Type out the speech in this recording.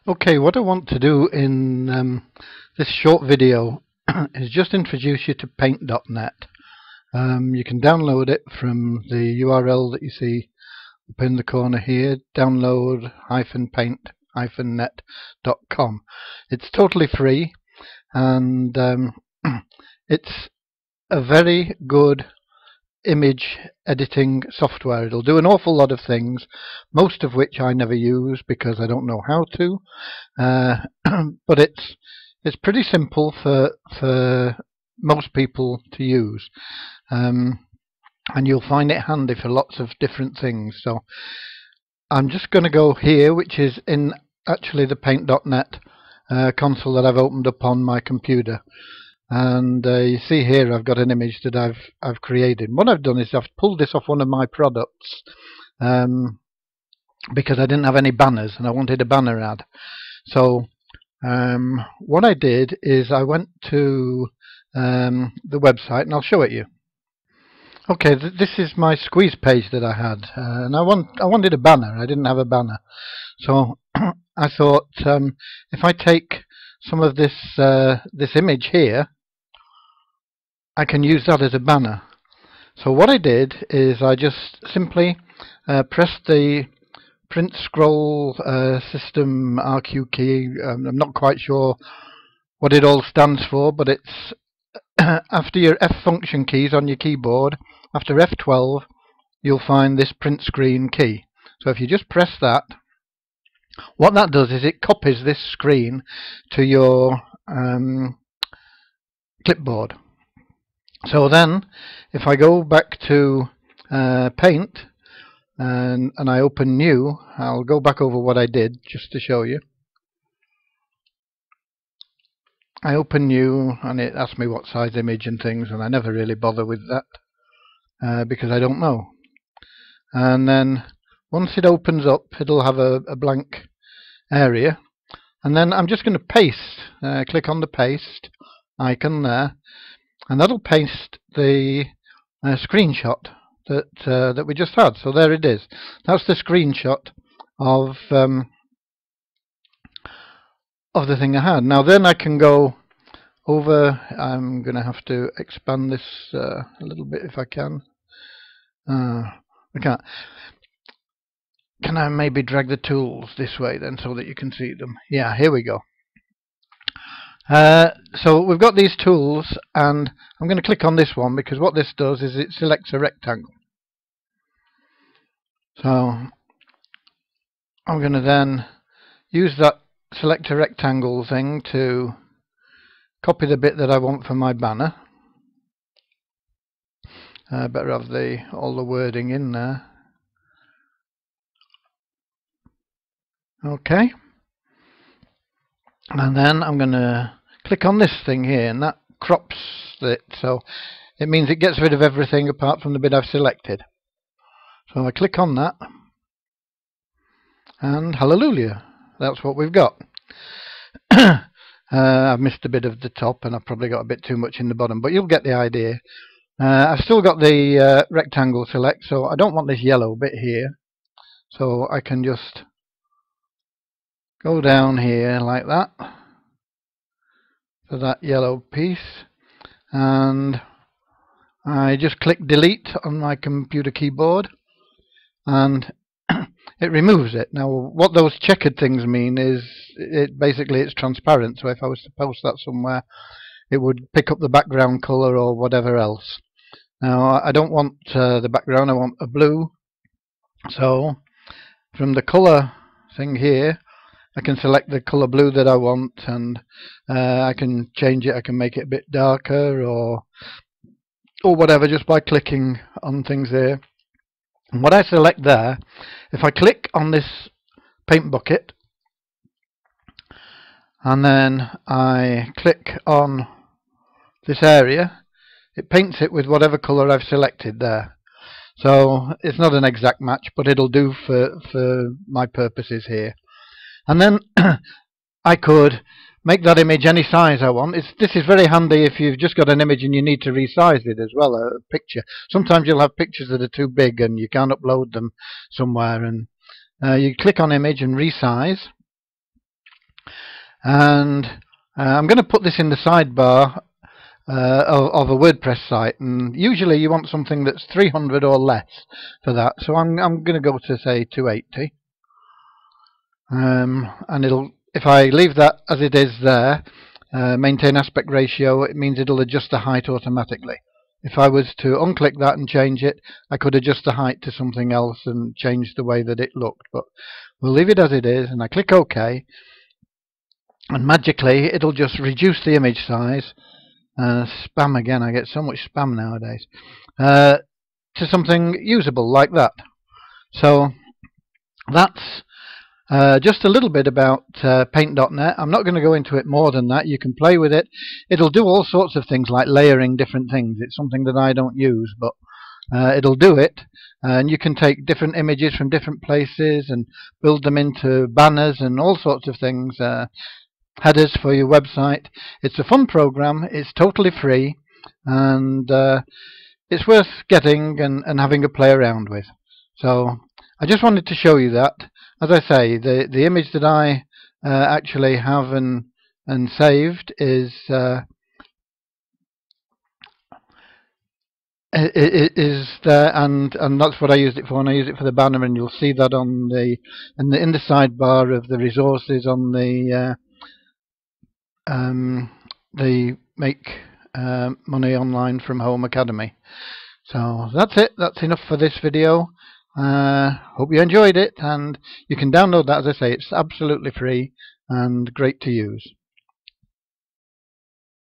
Okay, what I want to do in this short video is just introduce you to paint.net. You can download it from the URL that you see up in the corner here, download-paint-net.com. It's totally free, and it's a very good image editing software. It'll do an awful lot of things, most of which I never use because I don't know how to, but it's pretty simple for most people to use, and you'll find it handy for lots of different things. So I'm just going to go here, which is in actually the paint.net console that I've opened up on my computer. And you see here I've got an image that I've created. What I've done is I've pulled this off one of my products because I didn't have any banners and I wanted a banner ad. So what I did is I went to the website, and I'll show it you. Okay, this is my squeeze page that I had, and I wanted a banner. I didn't have a banner, so I thought if I take some of this this image here, I can use that as a banner. So what I did is I just simply pressed the print scroll system RQ key. I'm not quite sure what it all stands for, but it's after your F function keys on your keyboard, after F12 you'll find this print screen key. So if you just press that, what that does is it copies this screen to your clipboard. So then if I go back to Paint and I open New, I'll go back over what I did just to show you. I open New and it asks me what size image and things, and I never really bother with that because I don't know. And then once it opens up, it'll have a blank area, and then I'm just going to paste. Click on the paste icon there, and that'll paste the screenshot that we just had. So there it is. That's the screenshot of the thing I had. Now then I can go over. I'm going to have to expand this a little bit if I can. I can't. Can I maybe drag the tools this way then so that you can see them? Yeah, here we go. So we've got these tools, and I'm going to click on this one because what this does is it selects a rectangle. So I'm going to then use that select a rectangle thing to copy the bit that I want for my banner. Better have all the wording in there. Okay, and then I'm going to click on this thing here, and that crops it, so it means it gets rid of everything apart from the bit I've selected. So I click on that, and hallelujah, that's what we've got. I've missed a bit of the top, and I've probably got a bit too much in the bottom, but you'll get the idea. I've still got the rectangle select, so I don't want this yellow bit here, so I can just go down here like that for that yellow piece, and I just click delete on my computer keyboard, and it removes it. Now what those checkered things mean is basically it's transparent, so if I was to post that somewhere it would pick up the background color or whatever else. Now I don't want the background, I want a blue, so from the color thing here I can select the color blue that I want, and I can change it. I can make it a bit darker or whatever just by clicking on things there. And what I select there, if I click on this paint bucket and then I click on this area, it paints it with whatever color I've selected there. So it's not an exact match, but it'll do for my purposes here. And then I could make that image any size I want. This is very handy if you've just got an image and you need to resize it as well, a picture. Sometimes you'll have pictures that are too big and you can't upload them somewhere, and you click on image and resize, and I'm going to put this in the sidebar of a WordPress site, and usually you want something that's 300 or less for that, so I'm going to go to say 280, and if I leave that as it is there, maintain aspect ratio, it means it'll adjust the height automatically. If I was to unclick that and change it, I could adjust the height to something else and change the way that it looked, but we'll leave it as it is, and I click OK, and magically it'll just reduce the image size. Spam again, I get so much spam nowadays, to something usable like that. So that's just a little bit about Paint.net. I'm not going to go into it more than that. You can play with it. It'll do all sorts of things like layering different things. It's something that I don't use, but it'll do it. And you can take different images from different places and build them into banners and all sorts of things. Headers for your website. It's a fun program. It's totally free, and it's worth getting and having a play around with. So I just wanted to show you that. As I say, the image that I actually have and saved is there, and that's what I used it for, and I use it for the banner, and you'll see that on in the sidebar of the resources on the Make Money Online from Home Academy. So that's it. That's enough for this video. Hope you enjoyed it, and you can download that. As I say, it's absolutely free and great to use.